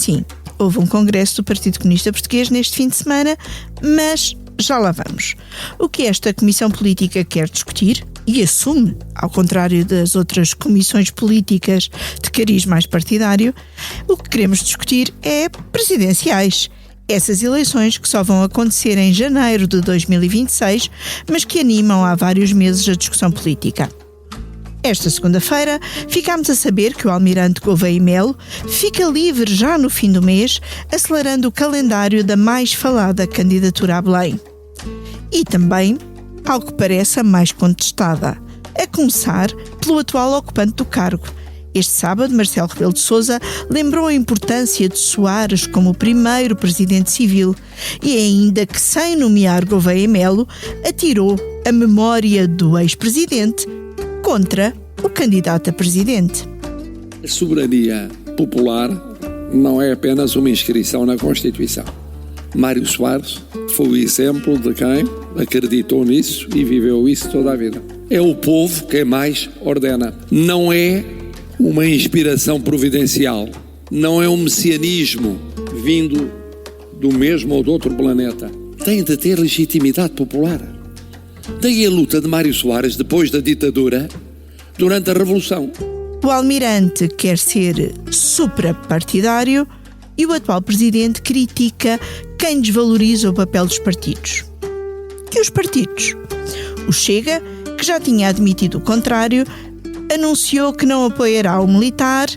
Sim, houve um congresso do Partido Comunista Português neste fim de semana, mas já lá vamos. O que esta comissão política quer discutir, e assume, ao contrário das outras comissões políticas de cariz mais partidário, o que queremos discutir é presidenciais. Essas eleições que só vão acontecer em janeiro de 2026, mas que animam há vários meses a discussão política. Esta segunda-feira, ficámos a saber que o almirante Gouveia e Melo fica livre já no fim do mês, acelerando o calendário da mais falada candidatura a Belém. E também, ao que parece a mais contestada, a começar pelo atual ocupante do cargo. Este sábado, Marcelo Rebelo de Sousa lembrou a importância de Soares como o primeiro presidente civil e ainda que, sem nomear Gouveia e Melo, atirou a memória do ex-presidente contra o candidato a presidente. A soberania popular não é apenas uma inscrição na Constituição. Mário Soares foi o exemplo de quem acreditou nisso e viveu isso toda a vida. É o povo quem mais ordena. Não é uma inspiração providencial. Não é um messianismo vindo do mesmo ou de outro planeta. Tem de ter legitimidade popular. Daí a luta de Mário Soares depois da ditadura, durante a Revolução. O almirante quer ser suprapartidário e o atual presidente critica quem desvaloriza o papel dos partidos. Que os partidos? O Chega, que já tinha admitido o contrário, anunciou que não apoiará o militar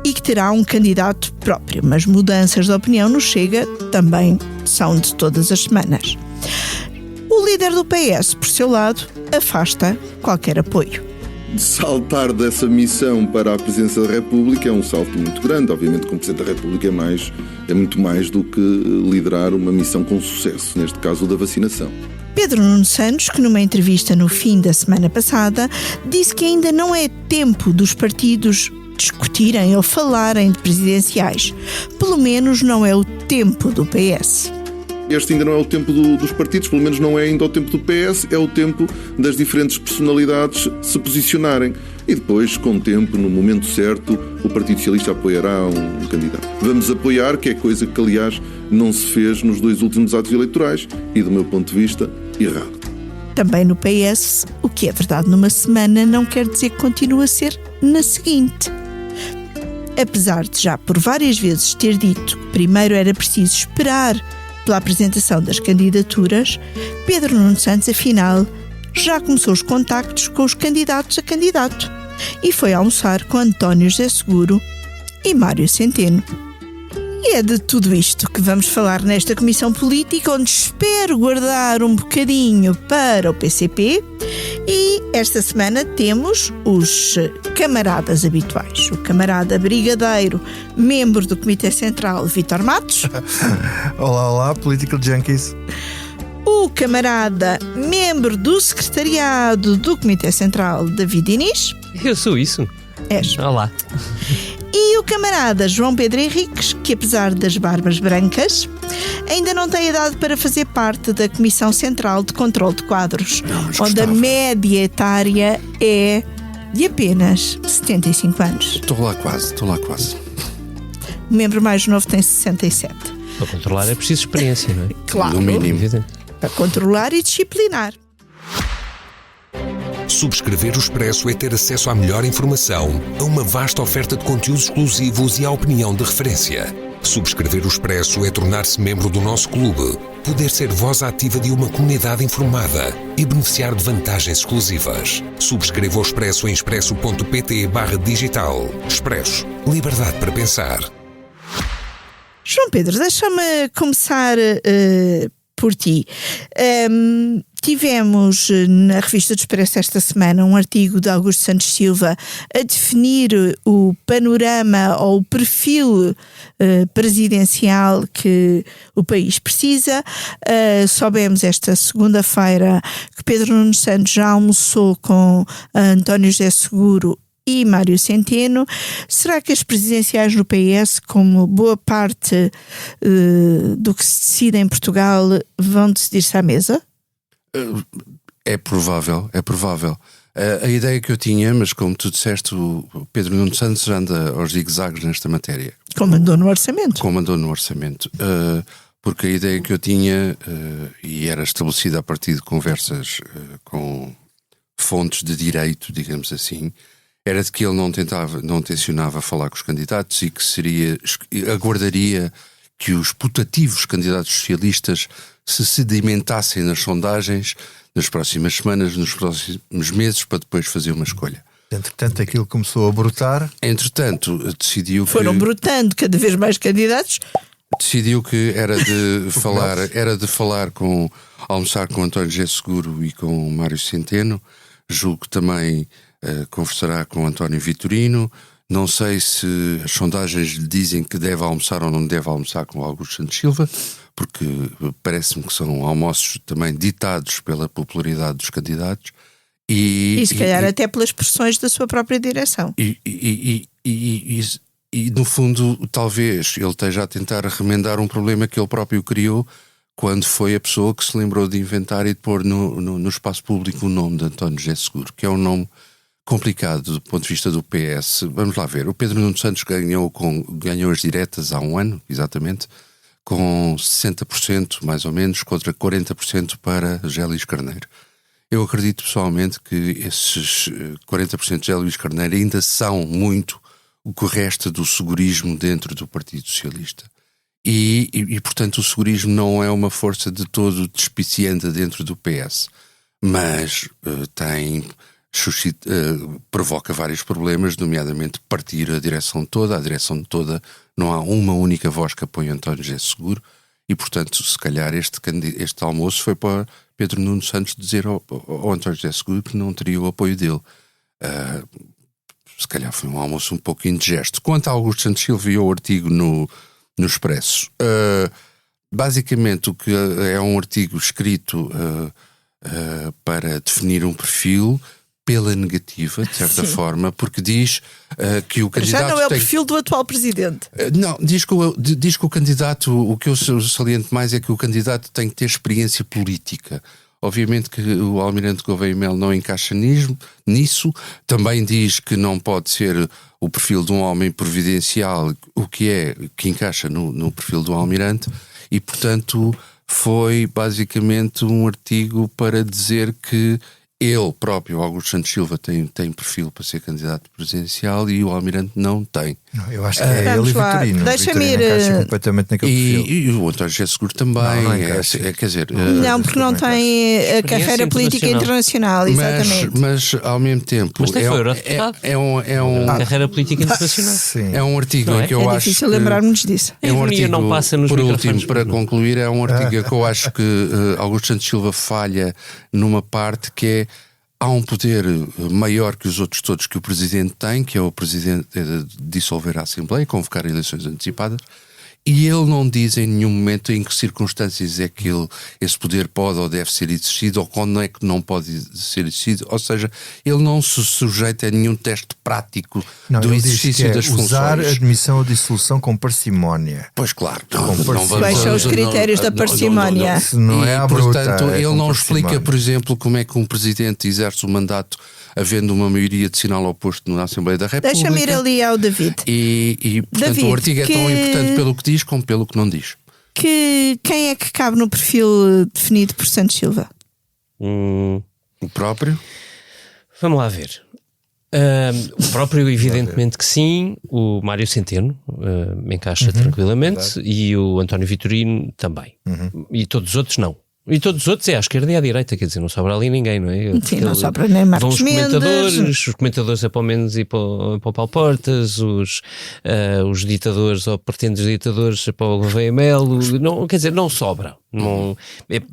e que terá um candidato próprio, mas mudanças de opinião no Chega também são de todas as semanas. O líder do PS, por seu lado, afasta qualquer apoio. Saltar dessa missão para a Presidência da República é um salto muito grande. Obviamente que um Presidente da República é muito mais do que liderar uma missão com sucesso, neste caso da vacinação. Pedro Nuno Santos, que numa entrevista no fim da semana passada, disse que ainda não é tempo dos partidos discutirem ou falarem de presidenciais. Pelo menos não é o tempo do PS. Este ainda não é o tempo dos partidos, pelo menos não é ainda o tempo do PS, é o tempo das diferentes personalidades se posicionarem. E depois, com o tempo, no momento certo, o Partido Socialista apoiará um candidato. Vamos apoiar, que é coisa que, aliás, não se fez nos 2 últimos atos eleitorais e, do meu ponto de vista, errado. Também no PS, o que é verdade numa semana não quer dizer que continue a ser na seguinte. Apesar de já por várias vezes ter dito que primeiro era preciso esperar pela apresentação das candidaturas, Pedro Nuno Santos, afinal, já começou os contactos com os candidatos a candidato e foi almoçar com António José Seguro e Mário Centeno. E é de tudo isto que vamos falar nesta comissão política, onde espero guardar um bocadinho para o PCP. E esta semana temos os camaradas habituais. O camarada brigadeiro, membro do Comitê Central, Vítor Matos. Olá, Political Junkies. O camarada, membro do secretariado do Comitê Central, David Inês. Eu sou isso. És. Olá. E o camarada João Pedro Henriques, que apesar das barbas brancas, ainda não tem idade para fazer parte da Comissão Central de Controlo de Quadros, onde a média etária é de apenas 75 anos. Estou lá quase. O membro mais novo tem 67. Para controlar é preciso experiência, não é? Claro, No mínimo. para controlar e disciplinar. Subscrever o Expresso é ter acesso à melhor informação, a uma vasta oferta de conteúdos exclusivos e à opinião de referência. Subscrever o Expresso é tornar-se membro do nosso clube, poder ser voz ativa de uma comunidade informada e beneficiar de vantagens exclusivas. Subscreva o Expresso em expresso.pt/digital. Expresso. Liberdade para pensar. João Pedro, deixa-me começar por ti. Tivemos na Revista do Expresso esta semana um artigo de Augusto Santos Silva a definir o panorama ou o perfil presidencial que o país precisa. Soubemos esta segunda-feira que Pedro Nuno Santos já almoçou com António José Seguro e Mário Centeno. Será que as presidenciais no PS, como boa parte do que se decide em Portugal, vão decidir-se à mesa? É provável. A ideia que eu tinha, mas como tu disseste, o Pedro Nuno Santos anda aos zigue-zagues nesta matéria. Como andou no orçamento. Porque a ideia que eu tinha, e era estabelecida a partir de conversas com fontes de direito, digamos assim, era de que ele não tencionava falar com os candidatos e que aguardaria que os putativos candidatos socialistas se sedimentassem nas sondagens nas próximas semanas, nos próximos meses, para depois fazer uma escolha. Entretanto, aquilo começou a brotar. Entretanto, foram brotando cada vez mais candidatos. Decidiu que era de almoçar com António José Seguro e com Mário Centeno. Julgo que também conversará com António Vitorino. Não sei se as sondagens lhe dizem que deve almoçar ou não deve almoçar com Augusto Santos Silva, porque parece-me que são almoços também ditados pela popularidade dos candidatos. E se calhar até pelas pressões da sua própria direção. E no fundo, talvez ele esteja a tentar remendar um problema que ele próprio criou quando foi a pessoa que se lembrou de inventar e de pôr no espaço público o nome de António José Seguro, que é um nome complicado do ponto de vista do PS. Vamos lá ver, o Pedro Nuno Santos ganhou as diretas há um ano, exatamente, com 60% mais ou menos, contra 40% para José Luís Carneiro. Eu acredito pessoalmente que esses 40% de José Luís Carneiro ainda são muito o que resta do segurismo dentro do Partido Socialista. E portanto, o segurismo não é uma força de todo despicienta dentro do PS, mas provoca vários problemas, nomeadamente partir a direção toda. A direção toda, não há uma única voz que apoie António José Seguro, e portanto, se calhar este almoço foi para Pedro Nuno Santos dizer ao António José Seguro que não teria o apoio dele. Se calhar foi um almoço um pouco indigesto. Quanto a Augusto Santos Silva e ao artigo no Expresso, basicamente o que é um artigo escrito para definir um perfil pela negativa, de certa forma, porque diz que o candidato já não é o perfil do atual presidente. Não, diz que o candidato, o que eu saliento mais é que o candidato tem que ter experiência política. Obviamente que o Almirante Gouveia Melo não encaixa nisso. Também diz que não pode ser o perfil de um homem providencial, o que encaixa no perfil do Almirante, e portanto foi basicamente um artigo para dizer que ele próprio, Augusto Santos Silva, tem perfil para ser candidato presidencial e o Almirante não tem. Não, eu acho que é ele e Vitorino. Deixa-me ir. Encaixa completamente naquele perfil. E o António José Seguro também. Quer dizer, não, porque não tem a carreira política internacional, exatamente. Mas ao mesmo tempo. Mas tem carreira política internacional. Sim. É um artigo em que eu acho. É difícil lembrarmos disso. É um artigo, não passa nos por último, para concluir, é um artigo que eu acho que Augusto Santos Silva falha numa parte que é: há um poder maior que os outros todos que o Presidente tem, que é o Presidente dissolver a Assembleia, convocar eleições antecipadas, e ele não diz em nenhum momento em que circunstâncias é que esse poder pode ou deve ser exercido, ou quando é que não pode ser exercido. Ou seja, ele não se sujeita a nenhum teste prático do exercício das funções. Usar a admissão ou dissolução com parcimónia. Pois claro. Quais são os critérios da parcimónia? Não é a bruta, portanto, ele não parcimónia. explica, por exemplo, como é que um Presidente exerce o mandato havendo uma maioria de sinal oposto na Assembleia da República. Deixa-me ir ali ao David. E portanto, David, o artigo é tão importante pelo que diz como pelo que não diz. Quem é que cabe no perfil definido por Santos Silva? O próprio? Vamos lá ver. O próprio, evidentemente que sim. O Mário Centeno encaixa tranquilamente. E o António Vitorino também. E todos os outros não. E todos os outros é à esquerda e à direita, quer dizer, não sobra ali ninguém, não é? Sim, não sobra nem Marcos Mendes. Os comentadores é para o Mendes e para o Paulo Portas, os ditadores ou pretendentes ditadores é para o Gouveia Melo, não, quer dizer, não sobra. Não,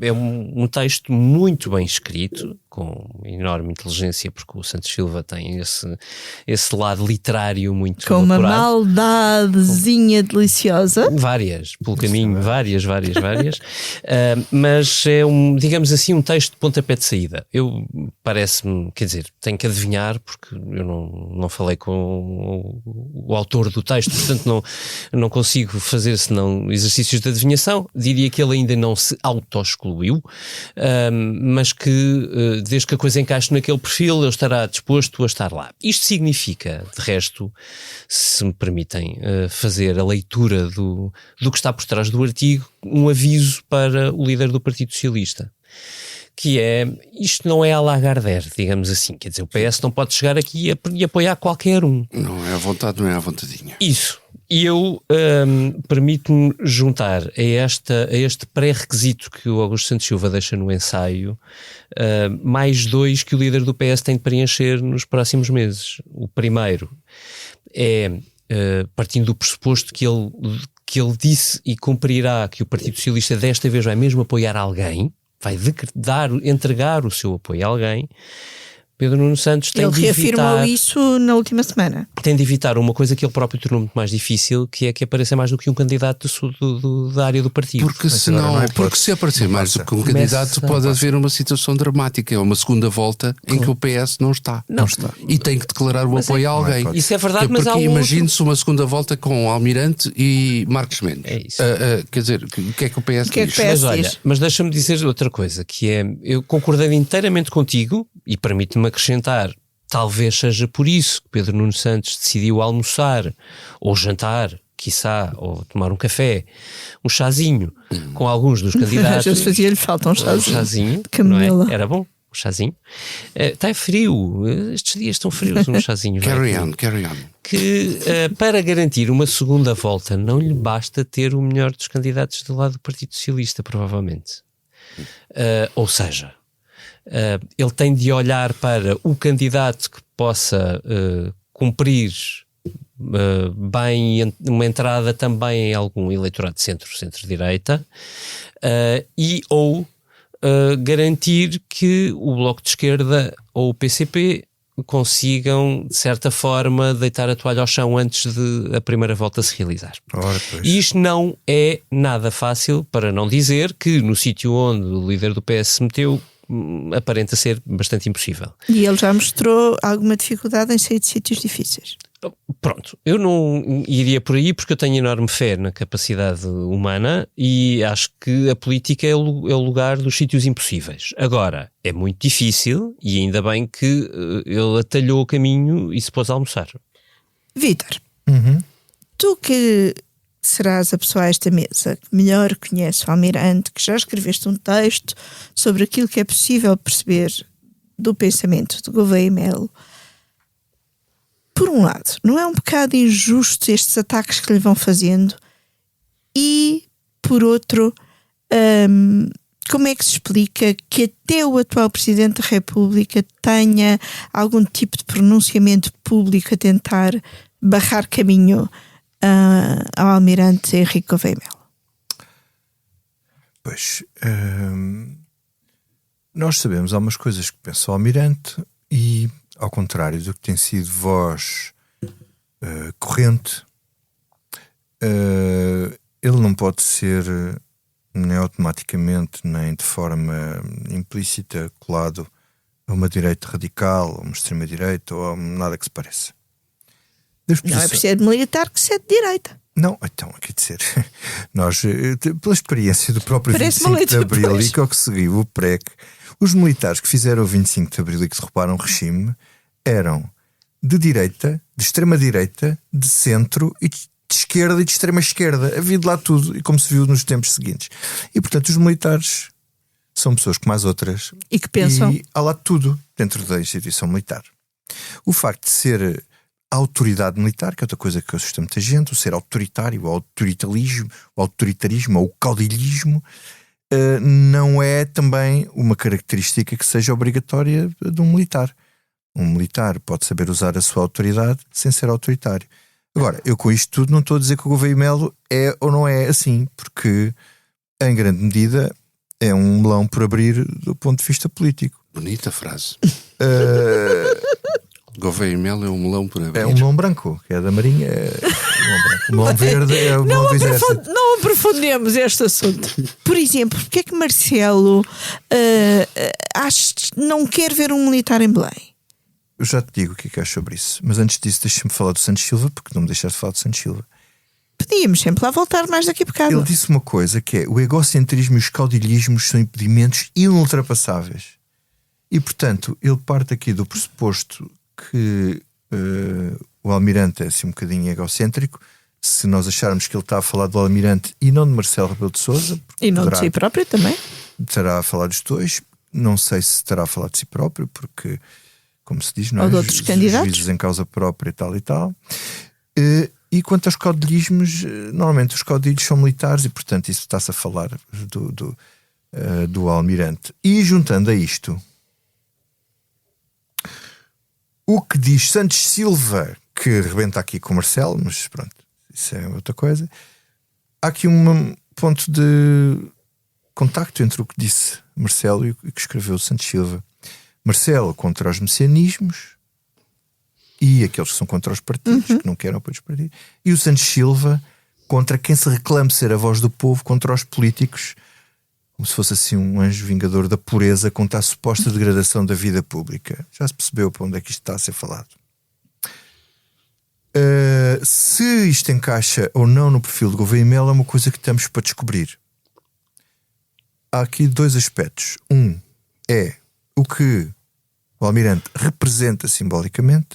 é um texto muito bem escrito, com enorme inteligência, porque o Santos Silva tem esse lado literário muito com uma apurado. maldadezinha deliciosa. Várias, pelo caminho, várias. Mas é digamos assim, um texto de pontapé de saída. Parece-me, quer dizer, tenho que adivinhar, porque eu não falei com o autor do texto, portanto não consigo fazer senão exercícios de adivinhação. Diria que ele ainda não se auto-excluiu, mas que desde que a coisa encaixe naquele perfil, ele estará disposto a estar lá. Isto significa, de resto, se me permitem fazer a leitura do que está por trás do artigo, um aviso para o líder do Partido Socialista, que é, isto não é a Lagardère, digamos assim, quer dizer, o PS não pode chegar aqui e apoiar qualquer um. Não é à vontade, não é à vontadinha. Isso. E eu permito-me juntar a este pré-requisito que o Augusto Santos Silva deixa no ensaio, mais 2 que o líder do PS tem de preencher nos próximos meses. O primeiro é, partindo do pressuposto que ele disse e cumprirá que o Partido Socialista desta vez vai mesmo apoiar alguém, vai entregar o seu apoio a alguém. Pedro Nuno Santos tem de evitar... Ele reafirmou isso na última semana. Tem de evitar uma coisa que ele próprio tornou muito mais difícil, que é que apareça mais do que um candidato da área do partido. Porque se aparecer mais do que um candidato pode haver uma situação dramática, é uma segunda volta em que o PS não está. E tem que declarar o apoio a alguém. Isso é verdade, mas porque imagine-se uma segunda volta com Almirante e Marcos Mendes. É isso. Quer dizer, o que é que o PS diz? Mas deixa-me dizer outra coisa, que é, eu concordei inteiramente contigo, e permite-me acrescentar, talvez seja por isso que Pedro Nuno Santos decidiu almoçar, ou jantar, quiçá, ou tomar um café, um chazinho, com alguns dos candidatos. Às vezes fazia-lhe falta um chazinho. Não é? Era bom, um chazinho. Está frio, estes dias estão frios, um chazinho. Carry on. Que para garantir uma segunda volta não lhe basta ter o melhor dos candidatos do lado do Partido Socialista, provavelmente. Ou seja, ele tem de olhar para o candidato que possa cumprir bem uma entrada também em algum eleitorado de centro-direita ou garantir que o Bloco de Esquerda ou o PCP consigam, de certa forma, deitar a toalha ao chão antes de a primeira volta se realizar. E isto não é nada fácil, para não dizer que no sítio onde o líder do PS se meteu aparenta ser bastante impossível. E ele já mostrou alguma dificuldade em sair de sítios difíceis. Pronto, eu não iria por aí porque eu tenho enorme fé na capacidade humana e acho que a política é o lugar dos sítios impossíveis. Agora, é muito difícil e ainda bem que ele atalhou o caminho e se pôs a almoçar. Vítor, tu que serás a pessoa a esta mesa que melhor conhece o Almirante, que já escreveste um texto sobre aquilo que é possível perceber do pensamento de Gouveia e Melo. Por um lado, não é um bocado injusto estes ataques que lhe vão fazendo? E, por outro, como é que se explica que até o atual Presidente da República tenha algum tipo de pronunciamento público a tentar barrar caminho ao Almirante Henrique Gouveia e Melo? Pois, nós sabemos algumas coisas que pensa o Almirante e, ao contrário do que tem sido voz corrente, ele não pode ser nem automaticamente nem de forma implícita colado a uma direita radical, a uma extrema-direita ou a nada que se pareça. Não é por ser militar que se é de direita. Não, então, quer dizer, nós, pela experiência do próprio 25 de Abril e que ao que seguiu o PREC, os militares que fizeram o 25 de Abril e que derrubaram o regime eram de direita, de extrema-direita, de centro e de esquerda e de extrema-esquerda. Havia de lá tudo, e como se viu nos tempos seguintes. E, portanto, os militares são pessoas como as outras. E que pensam. E há lá tudo dentro da instituição militar. O facto de ser a autoridade militar, que é outra coisa que assusta muita gente, o ser autoritário, o autoritarismo ou o caudilhismo, não é também uma característica que seja obrigatória de um militar. Um militar pode saber usar a sua autoridade sem ser autoritário. Agora, eu com isto tudo não estou a dizer que o Gouveia e Melo é ou não é assim, porque em grande medida é um melão por abrir do ponto de vista político. Bonita frase. Gouveia e Melo é um melão por abrir. É um melão branco, que é da Marinha. O melão verde é o melão vice-versa. Não aprofundemos este assunto. Por exemplo, porque é que Marcelo não quer ver um militar em Belém? Eu já te digo o que é que acho sobre isso. Mas antes disso, deixa-me falar do Santos Silva, porque não me deixaste de falar do Santos Silva. Podíamos sempre lá voltar mais daqui a bocado. Ele disse uma coisa, que é: o egocentrismo e os caudilhismos são impedimentos inultrapassáveis. E, portanto, ele parte aqui do pressuposto que o Almirante é assim um bocadinho egocêntrico. Se nós acharmos que ele está a falar do Almirante e não de Marcelo Rebelo de Sousa, E não de si próprio também. Estará a falar dos dois. Não sei se estará a falar de si próprio, porque, como se diz, não Ou é? de outros candidatos. Juízes em causa própria e tal e tal. E quanto aos caudilhismos, normalmente os caudilhos são militares e, portanto, isso está-se a falar do Almirante. E juntando a isto, o que diz Santos Silva, que rebenta aqui com o Marcelo, mas pronto, isso é outra coisa. Há aqui um ponto de contacto entre o que disse Marcelo e o que escreveu Santos Silva. Marcelo contra os messianismos e aqueles que são contra os partidos, que não querem apoio dos partidos, e o Santos Silva contra quem se reclama ser a voz do povo, contra os políticos, como se fosse assim um anjo vingador da pureza contra a suposta degradação da vida pública. Já se percebeu para onde é que isto está a ser falado. Se isto encaixa ou não no perfil de Gouveia e Melo é uma coisa que estamos para descobrir. Há aqui dois aspectos. Um é o que o Almirante representa simbolicamente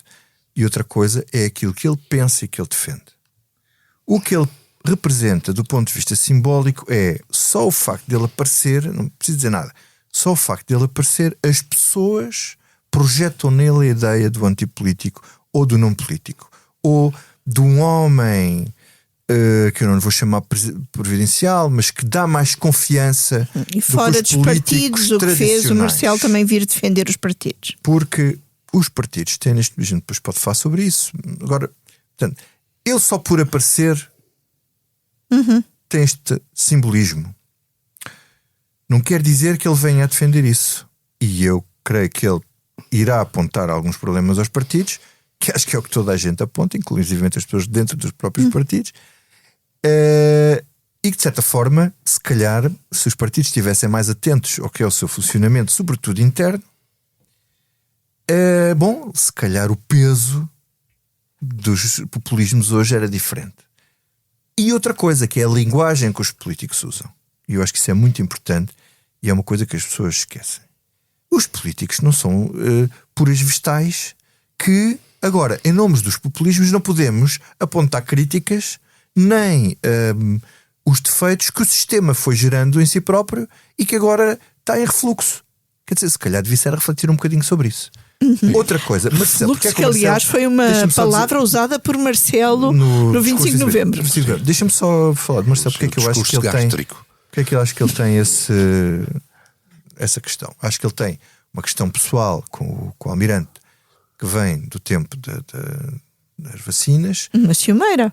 e outra coisa é aquilo que ele pensa e que ele defende. O que ele representa do ponto de vista simbólico é só o facto dele aparecer, não preciso dizer nada, só o facto dele aparecer, as pessoas projetam nele a ideia do antipolítico ou do não político, ou de um homem que eu não lhe vou chamar providencial, mas que dá mais confiança e fora dos partidos, o que fez o Marcelo também vir defender os partidos. Porque os partidos têm neste momento, depois pode falar sobre isso. Agora, portanto, ele só por aparecer tem este simbolismo. Não quer dizer que ele venha a defender isso. E eu creio que ele irá apontar alguns problemas aos partidos, que acho que é o que toda a gente aponta, inclusive as pessoas dentro dos próprios partidos, e que de certa forma, se calhar, se os partidos estivessem mais atentos ao que é o seu funcionamento, sobretudo interno, bom, se calhar o peso dos populismos hoje era diferente. E outra coisa, que é a linguagem que os políticos usam. E eu acho que isso é muito importante e é uma coisa que as pessoas esquecem. Os políticos não são puras vegetais que, agora, em nome dos populismos, não podemos apontar críticas nem os defeitos que o sistema foi gerando em si próprio e que agora está em refluxo. Quer dizer, se calhar devia ser refletir um bocadinho sobre isso. Outra coisa, Marcelo, refluxo, que aliás foi uma palavra usada por Marcelo no 25 de novembro. Deixa-me só falar de Marcelo, porque é que eu acho que ele tem, porque é que eu acho que ele tem essa questão. Acho que ele tem uma questão pessoal com o Almirante, que vem do tempo das vacinas. Uma ciumeira.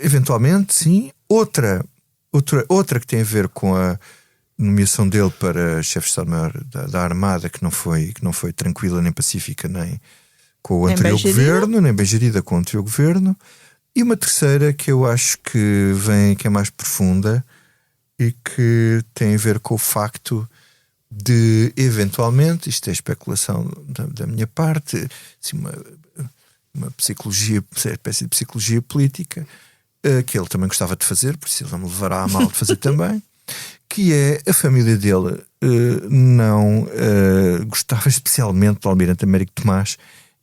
Eventualmente, sim. Outra que tem a ver com a nomeação dele para chefe de Estado-Maior da Armada, que não foi tranquila nem pacífica, nem com o anterior governo, nem bem gerida com o anterior governo. E uma terceira que eu acho que é mais profunda e que tem a ver com o facto de, eventualmente, isto é especulação da minha parte, assim, uma psicologia, uma espécie de psicologia política, que ele também gostava de fazer, por isso ele não me levará a mal de fazer também, que é a família dele não gostava especialmente do Almirante Américo Tomás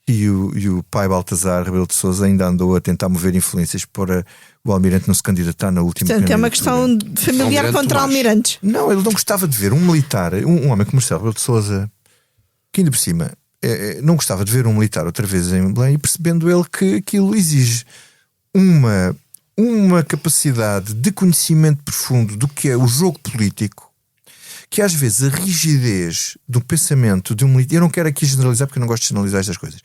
e o pai Baltazar Rebelo de Sousa ainda andou a tentar mover influências para o Almirante não se candidatar na última candidatura. Portanto, é uma questão familiar contra almirantes. Não, ele não gostava de ver um militar, um homem como Marcelo Rebelo de Sousa, que ainda por cima não gostava de ver um militar outra vez em Belém, e percebendo ele que aquilo exige uma capacidade de conhecimento profundo do que é o jogo político, que às vezes a rigidez do pensamento de um militar, eu não quero aqui generalizar porque eu não gosto de generalizar estas coisas,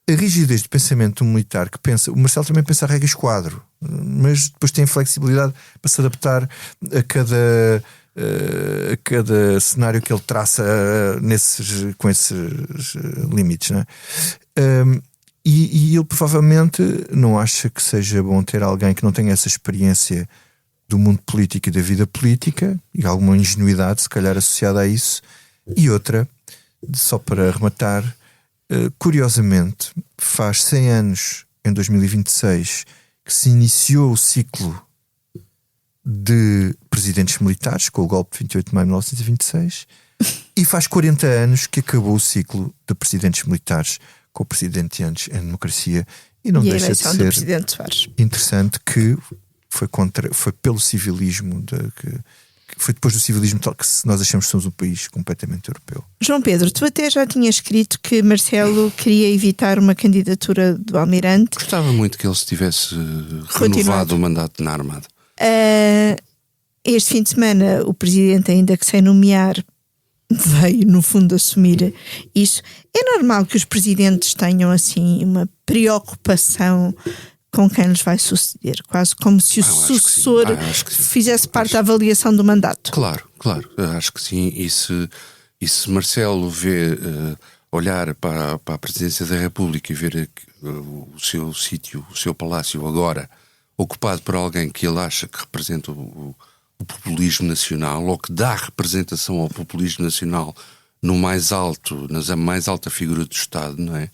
a rigidez de pensamento de um militar que pensa, o Marcelo também pensa a regra esquadro, mas depois tem flexibilidade para se adaptar a cada cenário que ele traça com esses limites, não é? E ele provavelmente não acha que seja bom ter alguém que não tenha essa experiência do mundo político e da vida política, e alguma ingenuidade se calhar associada a isso. E outra, só para arrematar, curiosamente faz 100 anos em 2026 que se iniciou o ciclo de presidentes militares com o golpe de 28 de maio de 1926, E faz 40 anos que acabou o ciclo de presidentes militares com o presidente antes em democracia, e não deixa de ser do presidente Soares. interessante que foi pelo civilismo, que foi depois do civilismo tal que nós achamos que somos um país completamente europeu. João Pedro, tu até já tinhas escrito que Marcelo queria evitar uma candidatura do Almirante. Gostava muito que ele se tivesse renovado o mandato na Armada. Este fim de semana o presidente, ainda que sem nomear, veio no fundo assumir isso. É normal que os presidentes tenham assim uma preocupação com quem lhes vai suceder, quase como se o sucessor fizesse parte da avaliação do mandato. Claro, acho que sim. E se Marcelo olhar para a presidência da República e ver o seu sítio, o seu palácio agora ocupado por alguém que ele acha que representa o populismo nacional, ou que dá representação ao populismo nacional na mais alta figura do Estado, não é?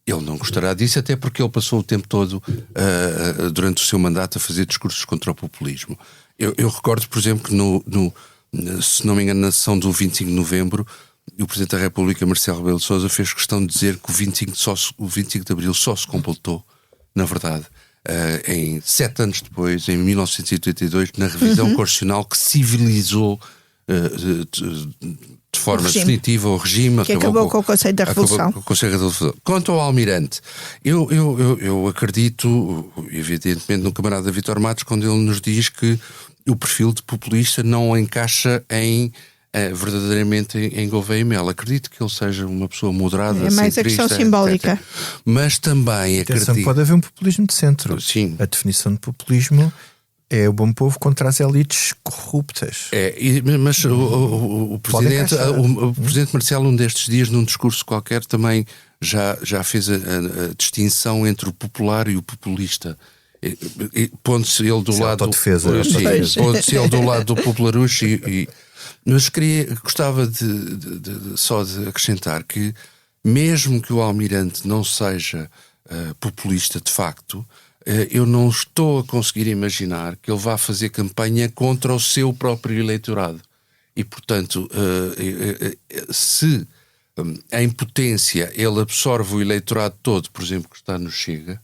Ele não gostará disso, até porque ele passou o tempo todo durante o seu mandato a fazer discursos contra o populismo. Eu recordo, por exemplo, que se não me engano, na sessão do 25 de novembro, o Presidente da República, Marcelo Rebelo de Sousa, fez questão de dizer que o 25 de abril só se completou, na verdade, em 7 anos depois, em 1982, na revisão constitucional que civilizou de forma definitiva o regime, que acabou com o Conselho da Revolução. Quanto ao Almirante, eu acredito, evidentemente, no camarada Vítor Matos, quando ele nos diz que o perfil de populista não encaixa verdadeiramente em Gouveia e Melo. Acredito que ele seja uma pessoa moderada, é mais a questão simbólica, etc. Mas também acredito... Pode haver um populismo de centro. Sim. A definição de populismo é o bom povo contra as elites corruptas. Mas o Presidente Marcelo, um destes dias, num discurso qualquer, também já fez a distinção entre o popular e o populista. Pondo-se ele do lado... Pondo-se ele do lado do popularucho mas gostava só de acrescentar que, mesmo que o Almirante não seja populista de facto, eu não estou a conseguir imaginar que ele vá fazer campanha contra o seu próprio eleitorado. E, portanto, se em potência ele absorve o eleitorado todo, por exemplo, que está no Chega,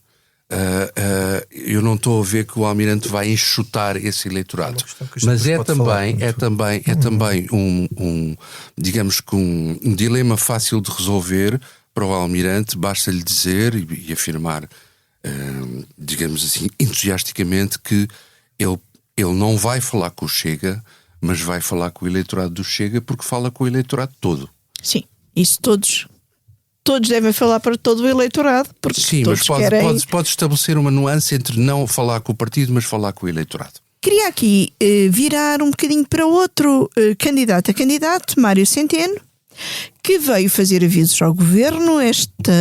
eu não estou a ver que o Almirante vai enxutar esse eleitorado. Mas é também digamos que um dilema fácil de resolver para o Almirante. Basta-lhe dizer e afirmar, digamos assim, entusiasticamente, que ele não vai falar com o Chega, mas vai falar com o eleitorado do Chega, porque fala com o eleitorado todo. Sim, isso todos devem falar para todo o eleitorado, porque sim, todos mas pode estabelecer uma nuance entre não falar com o partido, mas falar com o eleitorado. Queria aqui virar um bocadinho para outro candidato a candidato, Mário Centeno, que veio fazer avisos ao governo esta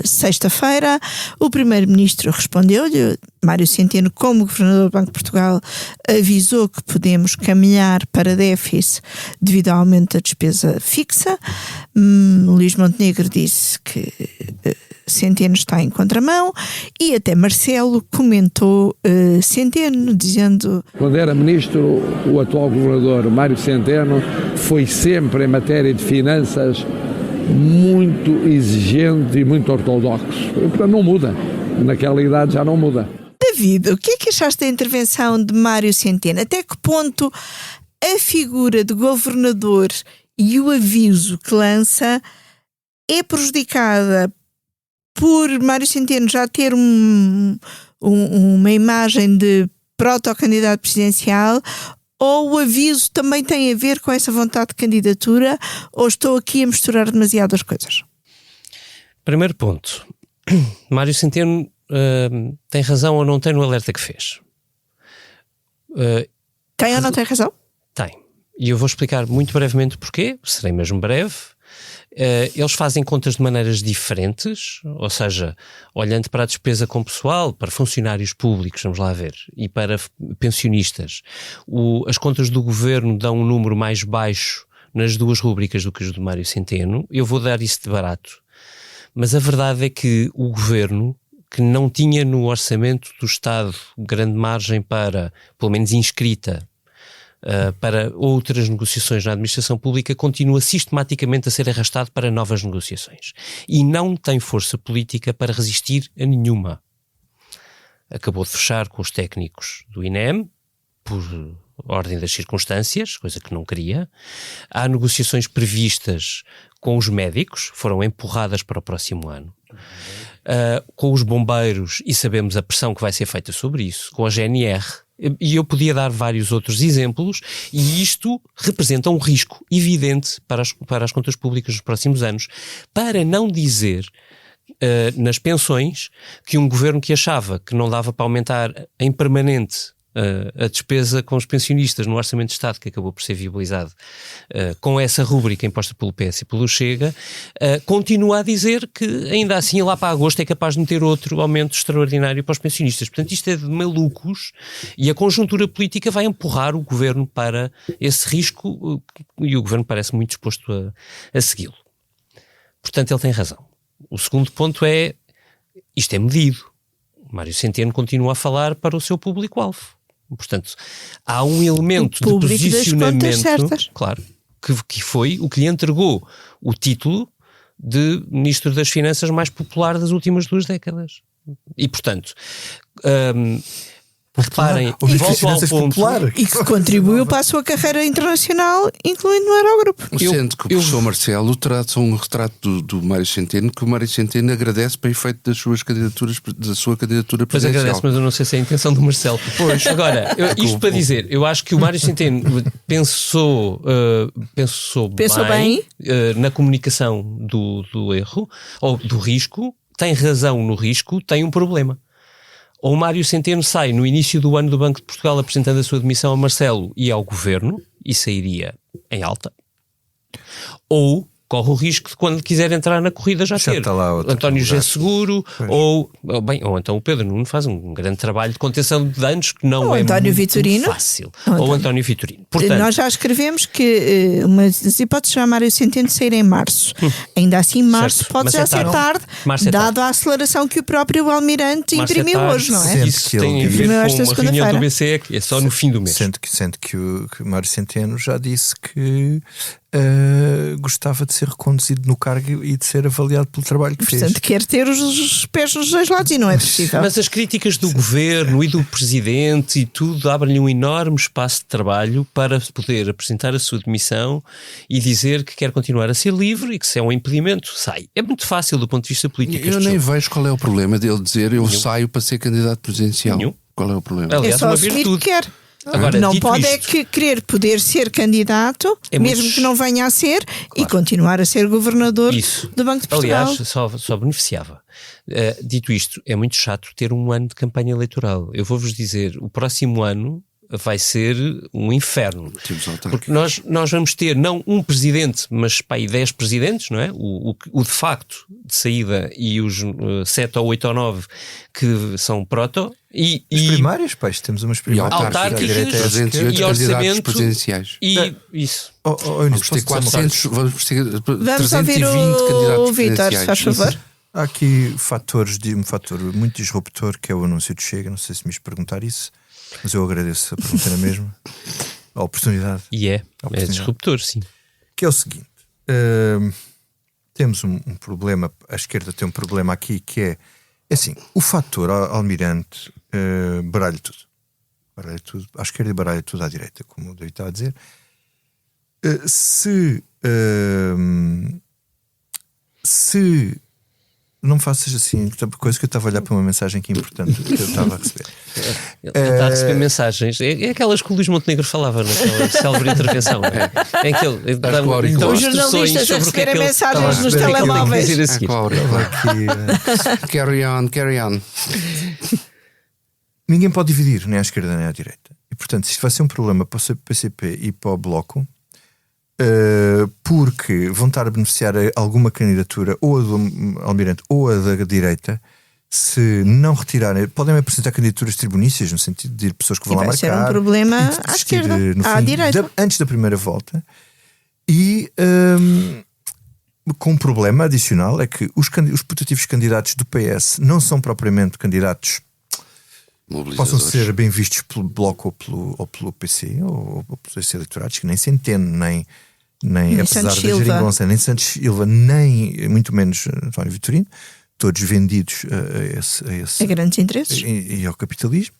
sexta-feira. O primeiro-ministro respondeu-lhe. Mário Centeno, como governador do Banco de Portugal, avisou que podemos caminhar para déficit devido ao aumento da despesa fixa. Luís Montenegro disse que Centeno está em contramão, e até Marcelo comentou Centeno, dizendo... Quando era ministro, o atual governador Mário Centeno foi sempre, em matéria de finanças, muito exigente e muito ortodoxo. Portanto, não muda. Naquela idade já não muda. David, o que é que achaste da intervenção de Mário Centeno? Até que ponto a figura de governador e o aviso que lança é prejudicada por Mário Centeno já ter uma imagem de protocandidato presidencial, ou o aviso também tem a ver com essa vontade de candidatura, ou estou aqui a misturar demasiadas coisas? Primeiro ponto, Mário Centeno tem razão ou não tem no alerta que fez? Tem ou não tem razão? Tem. E eu vou explicar muito brevemente porquê, serei mesmo breve. Eles fazem contas de maneiras diferentes, ou seja, olhando para a despesa com pessoal, para funcionários públicos, vamos lá ver, e para pensionistas. As contas do governo dão um número mais baixo nas duas rubricas do que as do Mário Centeno. Eu vou dar isso de barato. Mas a verdade é que o governo, que não tinha no orçamento do Estado grande margem para, pelo menos inscrita, para outras negociações na administração pública, continua sistematicamente a ser arrastado para novas negociações. E não tem força política para resistir a nenhuma. Acabou de fechar com os técnicos do INEM, por ordem das circunstâncias, coisa que não queria. Há negociações previstas com os médicos, foram empurradas para o próximo ano. Com os bombeiros, e sabemos a pressão que vai ser feita sobre isso, com a GNR, e eu podia dar vários outros exemplos, e isto representa um risco evidente para as contas públicas nos próximos anos, para não dizer nas pensões que um governo que achava que não dava para aumentar em permanente a despesa com os pensionistas no Orçamento de Estado, que acabou por ser viabilizado com essa rúbrica imposta pelo PS e pelo Chega, continua a dizer que ainda assim lá para agosto é capaz de meter outro aumento extraordinário para os pensionistas. Portanto, isto é de malucos, e a conjuntura política vai empurrar o governo para esse risco, e o governo parece muito disposto a segui-lo. Portanto, ele tem razão. O segundo ponto é, isto é medido. Mário Centeno continua a falar para o seu público-alvo. Portanto, há um elemento de posicionamento, claro, que foi o que lhe entregou o título de Ministro das Finanças mais popular das últimas 2 décadas. E, portanto, reparem, e volto ao ponto, e que contribuiu para a sua carreira internacional, incluindo no Eurogrupo. Sendo que o professor Marcelo trata um retrato do Mário Centeno, que o Mário Centeno agradece para efeito das suas candidaturas, da sua candidatura presidencial. Pois agradece, mas eu não sei se é a intenção do Marcelo. Pois. Agora, isto para dizer, eu acho que o Mário Centeno pensou bem na comunicação do erro, ou do risco, tem razão no risco, tem um problema. Ou o Mário Centeno sai no início do ano do Banco de Portugal apresentando a sua demissão a Marcelo e ao Governo, e sairia em alta, ou corre o risco de, quando quiser entrar na corrida, já ter António José Seguro, ou então o Pedro Nuno faz um grande trabalho de contenção de danos que não é muito fácil. Ou António Vitorino. Portanto, nós já escrevemos que uma das hipóteses será Mário Centeno sair em março. Ainda assim, março certo, pode já ser tarde, dado a aceleração que o próprio Almirante imprimiu hoje, não é? Isso tem a ver com uma reunião do BCE que é só no fim do mês. Sendo que o Mário Centeno já disse que gostava de ser reconduzido no cargo e de ser avaliado pelo trabalho que fez. Portanto, quer ter os pés nos dois lados e não é possível. Mas as críticas do governo e do presidente e tudo abrem-lhe um enorme espaço de trabalho para poder apresentar a sua demissão e dizer que quer continuar a ser livre e que se é um impedimento, sai. É muito fácil do ponto de vista político. Eu nem vejo qual é o problema dele dizer eu saio para ser candidato presidencial. Qual é o problema? Aliás, é só assumir que quer. Agora, não pode querer poder ser candidato, mesmo que não venha a ser, e continuar a ser governador do Banco de Portugal. Aliás, só beneficiava. Dito isto, é muito chato ter um ano de campanha eleitoral. Eu vou-vos dizer, o próximo ano vai ser um inferno. Porque nós vamos ter não um presidente, mas 10 presidentes, não é? O de facto de saída e os 7 ou 8 ou 9 que são proto. E primárias, temos umas primárias autárquicas e orçamento presidenciais. E isso. Vamos ter 400, vamos ter 320 candidatos presidenciais. Faz favor. Há aqui um fator muito disruptor, que é o anúncio do Chega. Não sei se me perguntar isso, mas eu agradeço a pergunta na mesma, a oportunidade. E é disruptor, sim. Que é o seguinte, temos um problema, a esquerda tem um problema aqui, que é assim, o fator Almirante baralha tudo. À esquerda e baralha tudo à direita, como o David está a dizer. Se não faças assim, coisa que eu estava a olhar para uma mensagem que é importante que eu estava a receber. Ele está a receber mensagens. É aquelas que o Luís Montenegro falava naquela célebre intervenção. É que ele dá os jornalistas a receberem mensagens nos telemóveis. Carry on. Ninguém pode dividir, nem à esquerda nem à direita. E portanto, isto vai ser um problema para o PCP e para o Bloco, porque vão estar a beneficiar alguma candidatura, ou a do Almirante ou a da direita, se não retirarem. Podem apresentar candidaturas tribunícias, no sentido de ir pessoas que vão lá marcar. Vai ser um problema à esquerda, à direita. Antes da primeira volta. E com um problema adicional é que os putativos candidatos do PS não são propriamente candidatos possam ser bem vistos pelo Bloco ou pelo PC ou pelos eleitorados, que nem Centeno, nem apesar da geringonça, nem Santos Silva, nem muito menos António Vitorino, todos vendidos a grandes interesses e ao capitalismo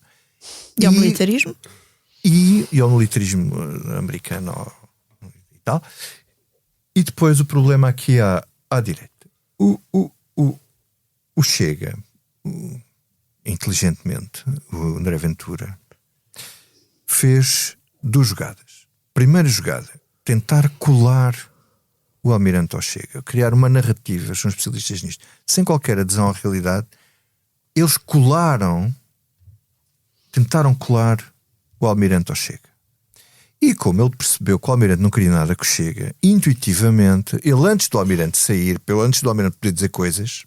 e ao militarismo e ao militarismo americano e tal. E depois o problema aqui à direita. O Chega, inteligentemente, o André Ventura, fez 2 jogadas. Primeira jogada, tentar colar o Almirante ao Chega, criar uma narrativa, são especialistas nisto, sem qualquer adesão à realidade. Eles tentaram colar o Almirante ao Chega. E como ele percebeu que o Almirante não queria nada com o Chega, intuitivamente, ele antes do Almirante sair, antes do Almirante poder dizer coisas,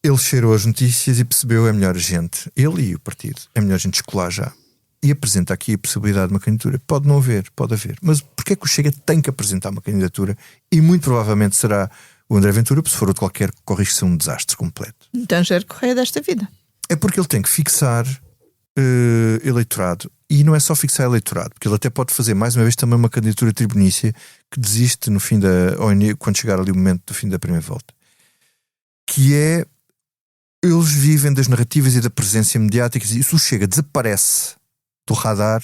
ele cheirou as notícias e percebeu: é melhor a gente, ele e o partido, é melhor a gente escolar já. E apresenta aqui a possibilidade de uma candidatura. Pode não haver, pode haver. Mas porquê é que o Chega tem que apresentar uma candidatura? E muito provavelmente será o André Ventura, se for outro qualquer, que corre risco de ser um desastre completo. Então já Correia desta vida. É porque ele tem que fixar eleitorado. E não é só fixar eleitorado, porque ele até pode fazer mais uma vez também uma candidatura tribunícia que desiste no fim quando chegar ali o momento do fim da primeira volta. Que é, eles vivem das narrativas e da presença mediática, e se o Chega desaparece do radar,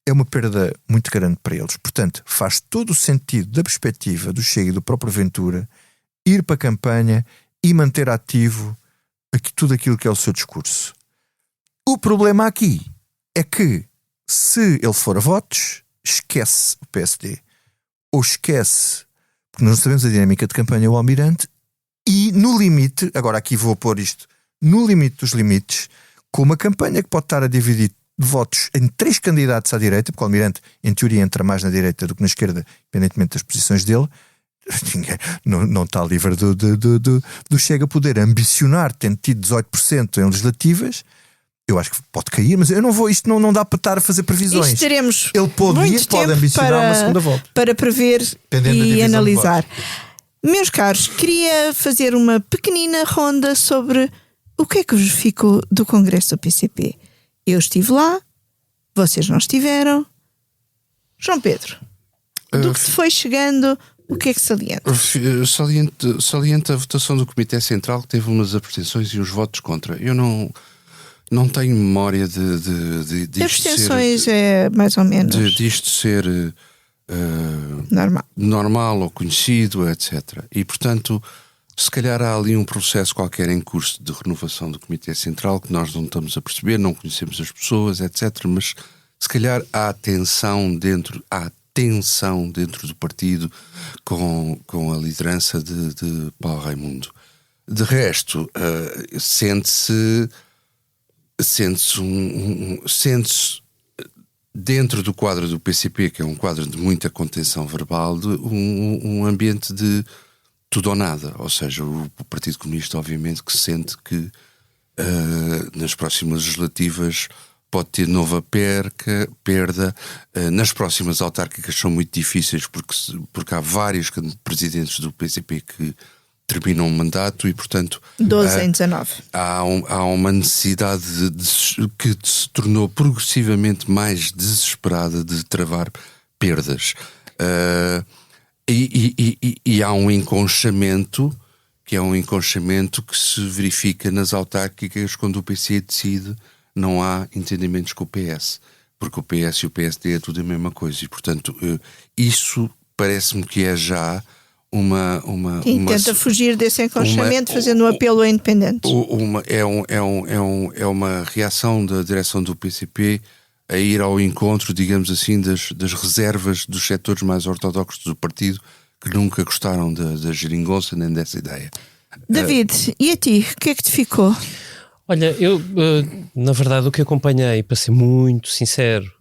é uma perda muito grande para eles. Portanto, faz todo o sentido da perspectiva do Chega e do próprio Ventura ir para a campanha e manter ativo tudo aquilo que é o seu discurso. O problema aqui é que, se ele for a votos, esquece o PSD. Ou esquece, porque nós não sabemos a dinâmica de campanha do Almirante, e no limite, agora aqui vou pôr isto, no limite dos limites, com uma campanha que pode estar a dividir votos em 3 candidatos à direita, porque o Almirante, em teoria, entra mais na direita do que na esquerda, independentemente das posições dele, não está livre do Chega poder ambicionar, tendo tido 18% em legislativas. Eu acho que pode cair, mas eu não vou, isto não dá para estar a fazer previsões. Teremos ele pode ambicionar uma segunda volta. Para prever e analisar. Meus caros, queria fazer uma pequenina ronda sobre o que é que vos ficou do Congresso do PCP. Eu estive lá, vocês não estiveram. João Pedro, do que te foi chegando, o que é que salienta? Salienta a votação do Comitê Central, que teve umas abstenções e uns votos contra. Eu não tenho memória de abstenções é mais ou menos disto ser normal ou conhecido, etc. E, portanto, se calhar há ali um processo qualquer em curso de renovação do Comitê Central que nós não estamos a perceber, não conhecemos as pessoas, etc. Mas se calhar há tensão dentro do partido com a liderança de Paulo Raimundo. De resto, sente-se dentro do quadro do PCP, que é um quadro de muita contenção verbal, de um ambiente de tudo ou nada. Ou seja, o Partido Comunista, obviamente, que sente que nas próximas legislativas pode ter nova perda. Nas próximas autárquicas são muito difíceis porque há vários presidentes do PCP que terminam o mandato e, portanto, 12 em 19. Há uma necessidade que se tornou progressivamente mais desesperada de travar perdas. E há um enconchamento que se verifica nas autárquicas quando o PC decide, não há entendimentos com o PS, porque o PS e o PSD é tudo a mesma coisa e, portanto, isso parece-me que é já tenta fugir desse enconchamento fazendo um apelo a independentes. É uma reação da direção do PCP a ir ao encontro, digamos assim, das reservas dos setores mais ortodoxos do partido que nunca gostaram da geringonça nem dessa ideia. David, e a ti? O que é que te ficou? Olha, eu, na verdade, o que acompanhei, para ser muito sincero,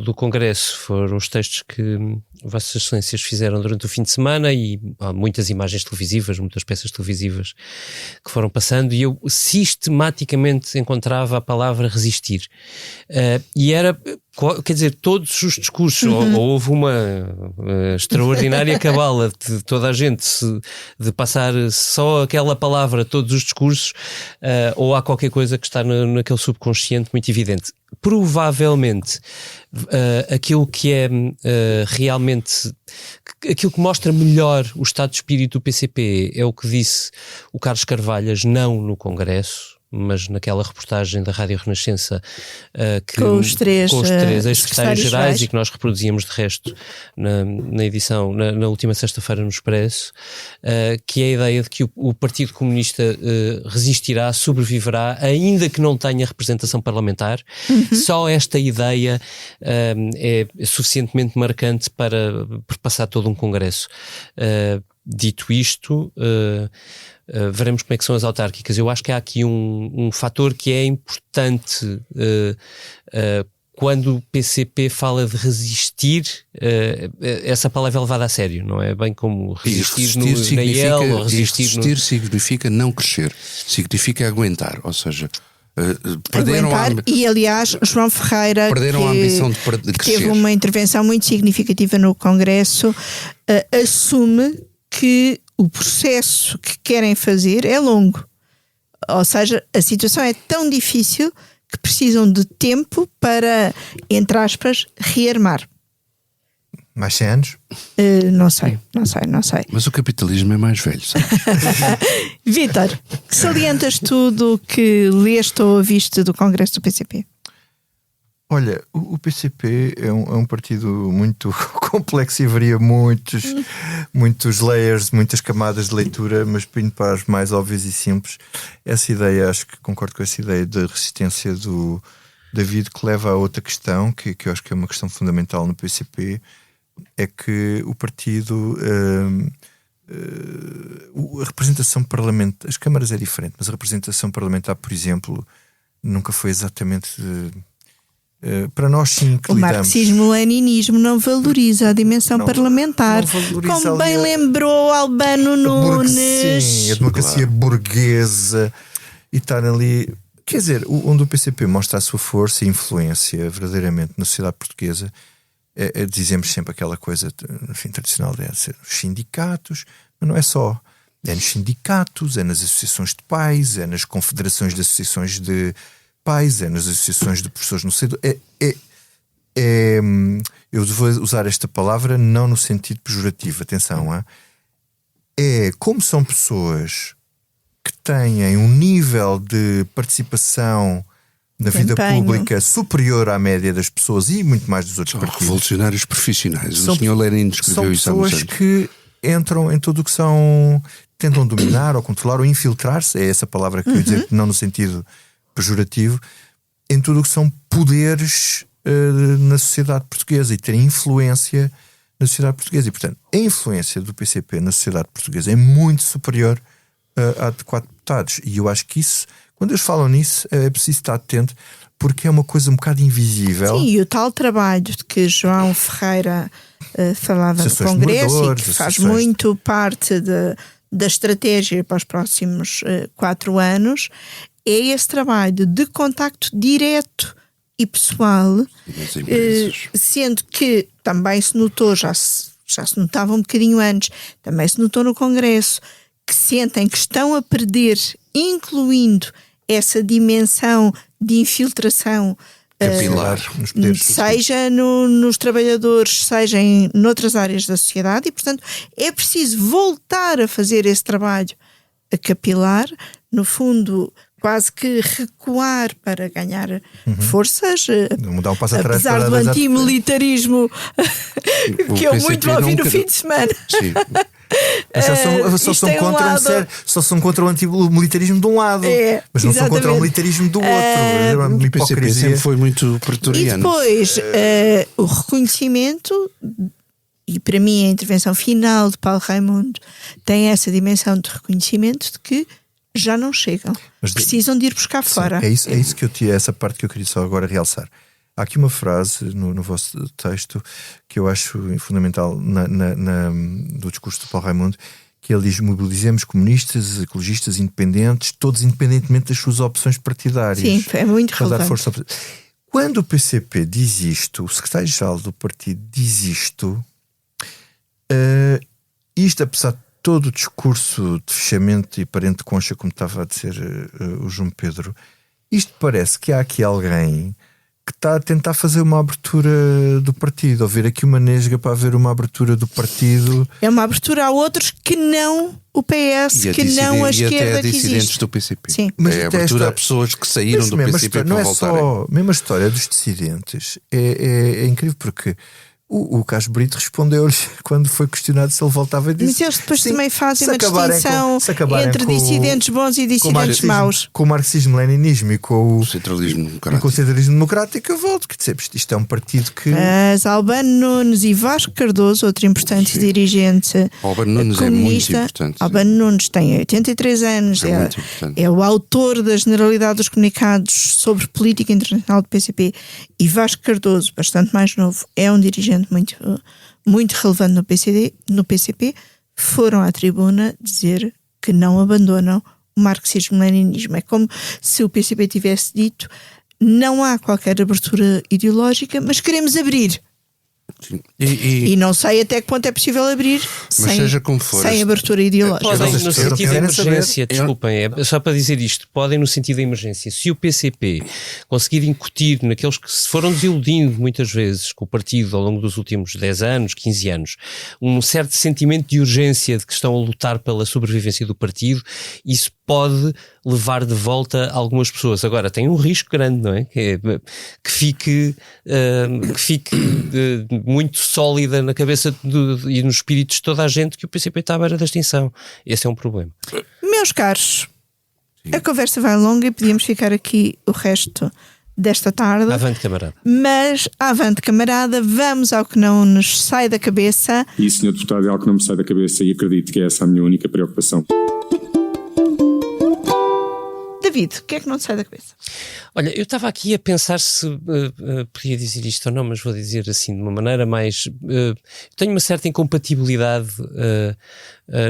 do Congresso foram os textos que Vossas Excelências fizeram durante o fim de semana e há muitas imagens televisivas, muitas peças televisivas que foram passando e eu sistematicamente encontrava a palavra resistir. E era quer dizer, todos os discursos, ou houve uma extraordinária cabala de toda a gente de passar só aquela palavra a todos os discursos, ou há qualquer coisa que está naquele subconsciente muito evidente. Provavelmente aquilo que é realmente aquilo que mostra melhor o estado de espírito do PCP é o que disse o Carlos Carvalhas, não no Congresso, mas naquela reportagem da Rádio Renascença com os três ex-secretários-gerais e que nós reproduzíamos de resto na edição, na última sexta-feira no Expresso, que é a ideia de que o Partido Comunista resistirá, sobreviverá, ainda que não tenha representação parlamentar. Só esta ideia é suficientemente marcante para perpassar todo um Congresso. Dito isto, veremos como é que são as autárquicas. Eu acho que há aqui um fator que é importante quando o PCP fala de resistir, essa palavra é levada a sério, não é bem como resistir na IEL ou resistir significa não crescer, significa aguentar, ou seja, perderam e aliás João Ferreira perderam a ambição de crescer. Teve uma intervenção muito significativa no Congresso, assume que o processo que querem fazer é longo, ou seja, a situação é tão difícil que precisam de tempo para, entre aspas, rearmar. Mais 100 anos? Não sei. Mas o capitalismo é mais velho, sabes? Vítor, que salientas tudo que leste ou ouviste do Congresso do PCP? Olha, o PCP é um partido muito complexo e varia muitos layers, muitas camadas de leitura, mas indo para as mais óbvias e simples, essa ideia, acho que concordo com essa ideia da resistência do David, que leva a outra questão, que eu acho que é uma questão fundamental no PCP, é que o partido, a representação parlamentar, as câmaras é diferente, mas a representação parlamentar, por exemplo, nunca foi exatamente... para nós sim que o lidamos. marxismo-leninismo não valoriza a dimensão parlamentar, como bem lembrou Albano Nunes. Sim, a democracia burguesa, e estar ali, quer dizer, onde o PCP mostra a sua força e influência verdadeiramente na sociedade portuguesa, dizemos sempre aquela coisa, enfim, tradicional, de ser os sindicatos, mas não é só. É nos sindicatos, é nas associações de pais, é nas confederações de associações de pais, é nas associações de professores no centro. Eu vou usar esta palavra não no sentido pejorativo, atenção, é como são pessoas que têm um nível de participação na vida pública superior à média das pessoas e muito mais dos outros partidos. Revolucionários profissionais. O Sr. Lenin descreveu isso há muitos anos. São pessoas que entram em tudo o que são, tentam dominar ou controlar ou infiltrar-se, é essa palavra que eu ia dizer, não no sentido pejorativo, em tudo o que são poderes na sociedade portuguesa e terem influência na sociedade portuguesa. E, portanto, a influência do PCP na sociedade portuguesa é muito superior à de 4 deputados. E eu acho que isso, quando eles falam nisso, é preciso estar atento, porque é uma coisa um bocado invisível. Sim, e o tal trabalho de que João Ferreira falava no Congresso e que faz muito parte da estratégia para os próximos 4 anos, é esse trabalho de contacto direto e pessoal, sendo que também se notou, já se notava um bocadinho antes, também se notou no Congresso, que sentem que estão a perder, incluindo essa dimensão de infiltração capilar, seja nos trabalhadores, seja noutras áreas da sociedade, e portanto é preciso voltar a fazer esse trabalho a capilar, no fundo quase que recuar para ganhar forças, mudar um passo atrás, apesar do antimilitarismo que eu muito ouvi no fim de semana. Sim. Só são contra o antimilitarismo de um lado, mas não são contra o militarismo do outro. O PCP sempre foi muito pretoriano. E depois o reconhecimento, e para mim a intervenção final de Paulo Raimundo tem essa dimensão de reconhecimento de que já não chegam, precisam de ir buscar fora. É isso que eu tinha, essa parte que eu queria só agora realçar. Há aqui uma frase no vosso texto que eu acho fundamental do discurso do Paulo Raimundo, que ele diz: mobilizemos comunistas, ecologistas, independentes, todos independentemente das suas opções partidárias. Sim, é muito relevante. Quando o PCP diz isto, o secretário-geral do partido diz isto, isto, apesar de todo o discurso de fechamento e parente concha, como estava a dizer o João Pedro, isto parece que há aqui alguém que está a tentar fazer uma abertura do partido, ou ver aqui uma nesga para haver uma abertura do partido. É uma abertura a outros que não o PS, que não a esquerda e até a que dissidentes existe. do PCP. Sim. Mas É a até abertura esta- a pessoas que saíram Mas do mesmo a PCP história- para não é voltarem. só, mesmo a história dos dissidentes é incrível, porque o Carlos Brito respondeu-lhe quando foi questionado se ele voltava e disse, Mas eles depois sim, também fazem se uma acabarem distinção se acabarem entre com o- dissidentes bons e com o dissidentes marxismo- maus. com o marxismo-leninismo e com o Centralismo e com democrático. o centralismo democrático, eu volto. Quer dizer, isto é um partido que. Mas Albano Nunes e Vasco Cardoso, outro importante dirigente Albano Nunes é muito comunista, importante. Albano Nunes tem 83 anos, É muito importante. é o autor da generalidade dos comunicados sobre política internacional do PCP, e Vasco Cardoso, bastante mais novo, é um dirigente muito relevante no PCP, foram à tribuna dizer que não abandonam o marxismo-leninismo. É como se o PCP tivesse dito: não há qualquer abertura ideológica, mas queremos abrir. Sim. E não sei até que ponto é possível abrir sem, seja como for, sem abertura ideológica. Podem, Vocês no precisam sentido de quiserem saber. emergência, desculpem, é só para dizer isto, podem no sentido de emergência, se o PCP conseguir incutir naqueles que se foram desiludindo muitas vezes com o partido ao longo dos últimos 10 anos, 15 anos, um certo sentimento de urgência de que estão a lutar pela sobrevivência do partido, isso pode levar de volta algumas pessoas. Agora, tem um risco grande, não é? Que fique muito sólida na cabeça e nos espíritos de toda a gente que o PCP está à beira da extinção. Esse é um problema. Meus caros, a conversa vai longa e podíamos ficar aqui o resto desta tarde. Avante, camarada. Mas, avante, camarada, vamos ao que não nos sai da cabeça. E, Sr. Deputado, é algo que não me sai da cabeça e acredito que é essa a minha única preocupação. David, o que é que não te sai da cabeça? Olha, eu estava aqui a pensar se podia dizer isto ou não, mas vou dizer assim de uma maneira mais... tenho uma certa incompatibilidade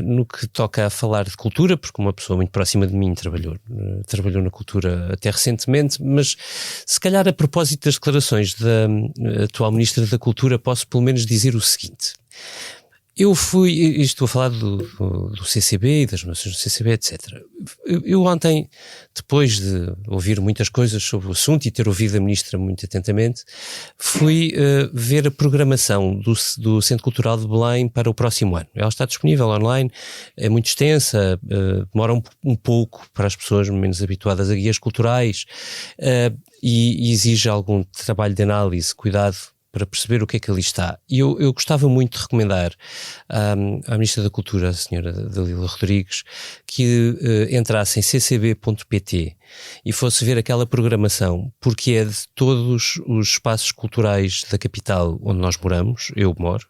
no que toca a falar de cultura, porque uma pessoa muito próxima de mim trabalhou na cultura até recentemente, mas se calhar a propósito das declarações da atual Ministra da Cultura posso pelo menos dizer o seguinte... Eu estou a falar do CCB e das noções do CCB, etc. Eu ontem, depois de ouvir muitas coisas sobre o assunto e ter ouvido a Ministra muito atentamente, fui ver a programação do Centro Cultural de Belém para o próximo ano. Ela está disponível online, é muito extensa, demora um pouco para as pessoas menos habituadas a guias culturais e exige algum trabalho de análise, cuidado, para perceber o que é que ali está. E eu gostava muito de recomendar à Ministra da Cultura, a senhora Dalila Rodrigues, que entrasse em ccb.pt e fosse ver aquela programação, porque é de todos os espaços culturais da capital onde nós moramos, eu moro,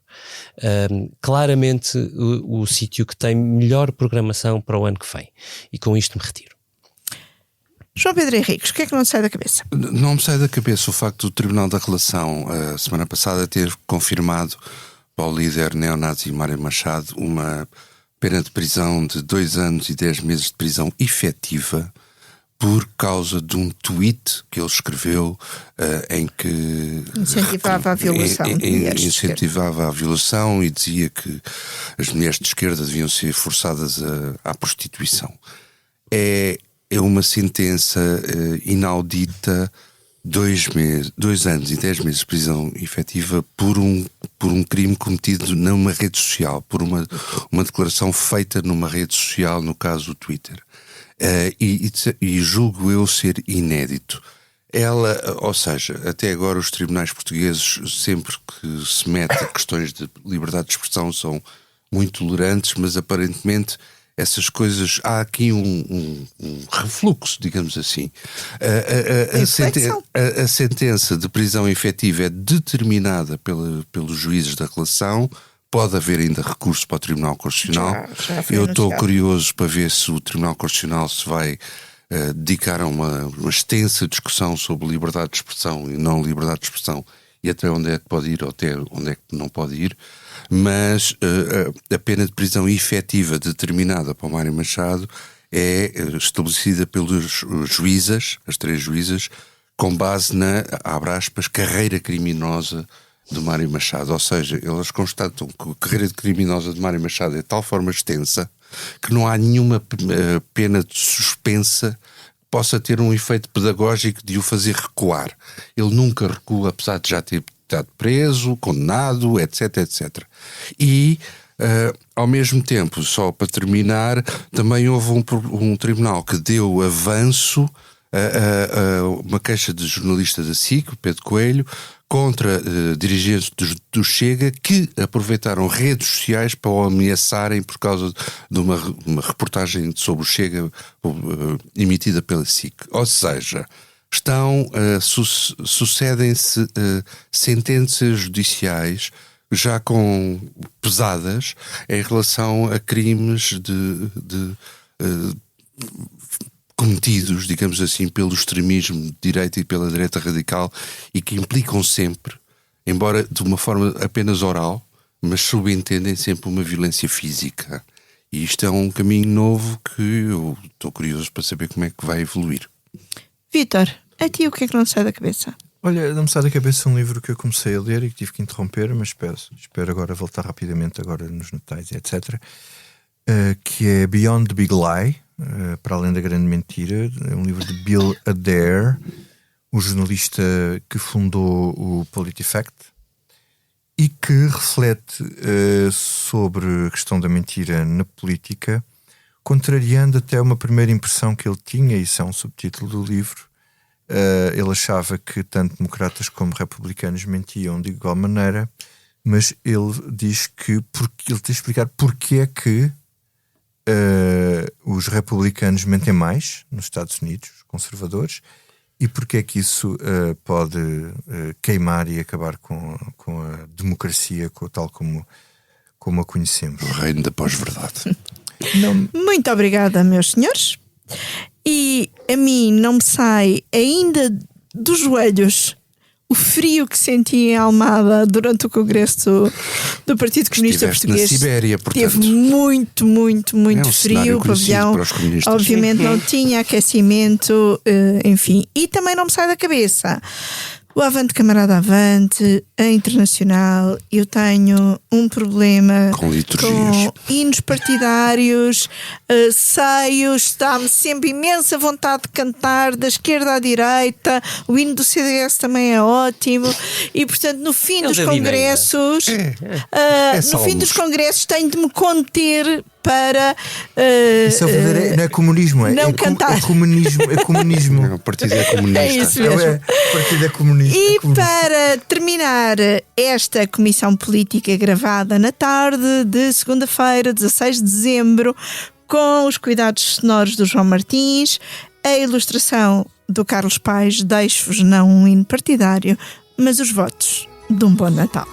claramente o sítio que tem melhor programação para o ano que vem. E com isto me retiro. João Pedro Henriques, o que é que não te sai da cabeça? Não me sai da cabeça o facto do Tribunal da Relação, a semana passada, ter confirmado para o líder neonazi Mário Machado uma pena de prisão de 2 anos e 10 meses de prisão efetiva por causa de um tweet que ele escreveu em que Incentivava a violação de mulheres de esquerda. incentivava a violação e dizia que as mulheres de esquerda deviam ser forçadas à prostituição. É uma sentença inaudita, 2 anos e 10 meses de prisão efetiva por um crime cometido numa rede social, por uma declaração feita numa rede social, no caso o Twitter. E julgo eu ser inédito. Ou seja, até agora os tribunais portugueses, sempre que se mete a questões de liberdade de expressão, são muito tolerantes, mas aparentemente essas coisas, há aqui um refluxo, digamos assim. A sentença de prisão efetiva é determinada pelos juízes da relação. Pode haver ainda recurso para o Tribunal Constitucional. Eu estou curioso para ver se o Tribunal Constitucional se vai dedicar a uma extensa discussão sobre liberdade de expressão e não liberdade de expressão, e até onde é que pode ir ou até onde é que não pode ir. Mas a pena de prisão efetiva determinada para o Mário Machado é estabelecida pelos juízas, as 3 juízas, com base na, abre aspas, carreira criminosa do Mário Machado. Ou seja, eles constatam que a carreira criminosa de Mário Machado é de tal forma extensa que não há nenhuma pena de suspensa que possa ter um efeito pedagógico de o fazer recuar. Ele nunca recua, apesar de já ter estado preso, condenado, etc, etc. E, ao mesmo tempo, só para terminar, também houve um tribunal que deu avanço a uma queixa de jornalista da SIC, Pedro Coelho, contra dirigentes do Chega que aproveitaram redes sociais para o ameaçarem por causa de uma reportagem sobre o Chega emitida pela SIC. Ou seja, sucedem-se sentenças judiciais já com pesadas em relação a crimes cometidos, digamos assim, pelo extremismo de direita e pela direita radical e que implicam sempre, embora de uma forma apenas oral, mas subentendem sempre uma violência física. E isto é um caminho novo que eu estou curioso para saber como é que vai evoluir. Vítor, a ti o que é que não te sai da cabeça? Olha, não me sai da cabeça um livro que eu comecei a ler e que tive que interromper, mas espero agora voltar rapidamente agora nos natais, etc. Que é Beyond the Big Lie, Para Além da Grande Mentira. É um livro de Bill Adair, o jornalista que fundou o PolitiFact e que reflete sobre a questão da mentira na política, contrariando até uma primeira impressão que ele tinha, e isso é um subtítulo do livro. Ele achava que tanto democratas como republicanos mentiam de igual maneira, mas ele diz que ele tem de explicar porque é que os republicanos mentem mais nos Estados Unidos, os conservadores, e porque é que isso pode queimar e acabar com a democracia tal como a conhecemos. O reino da pós-verdade. Muito obrigada, meus senhores. E a mim não me sai ainda dos joelhos o frio que senti em Almada durante o congresso do Partido Comunista Português. Na Sibéria, portanto. Teve muito frio. O pavilhão obviamente não tinha aquecimento, enfim. E também não me sai da cabeça o Avante Camarada Avante, a Internacional. Eu tenho um problema com liturgias, com hinos partidários, seios, dá-me sempre imensa vontade de cantar da esquerda à direita. O hino do CDS também é ótimo e, portanto, no fim dos congressos no fim dos congressos tenho de me conter para isso não é comunismo, não cantar. É comunismo. O partido é comunista. É isso mesmo. O partido é comunista. E para terminar esta comissão política gravada na tarde de segunda-feira, 16 de dezembro, com os cuidados sonoros do João Martins, a ilustração do Carlos Paes, deixo-vos não um hino partidário, mas os votos de um bom Natal.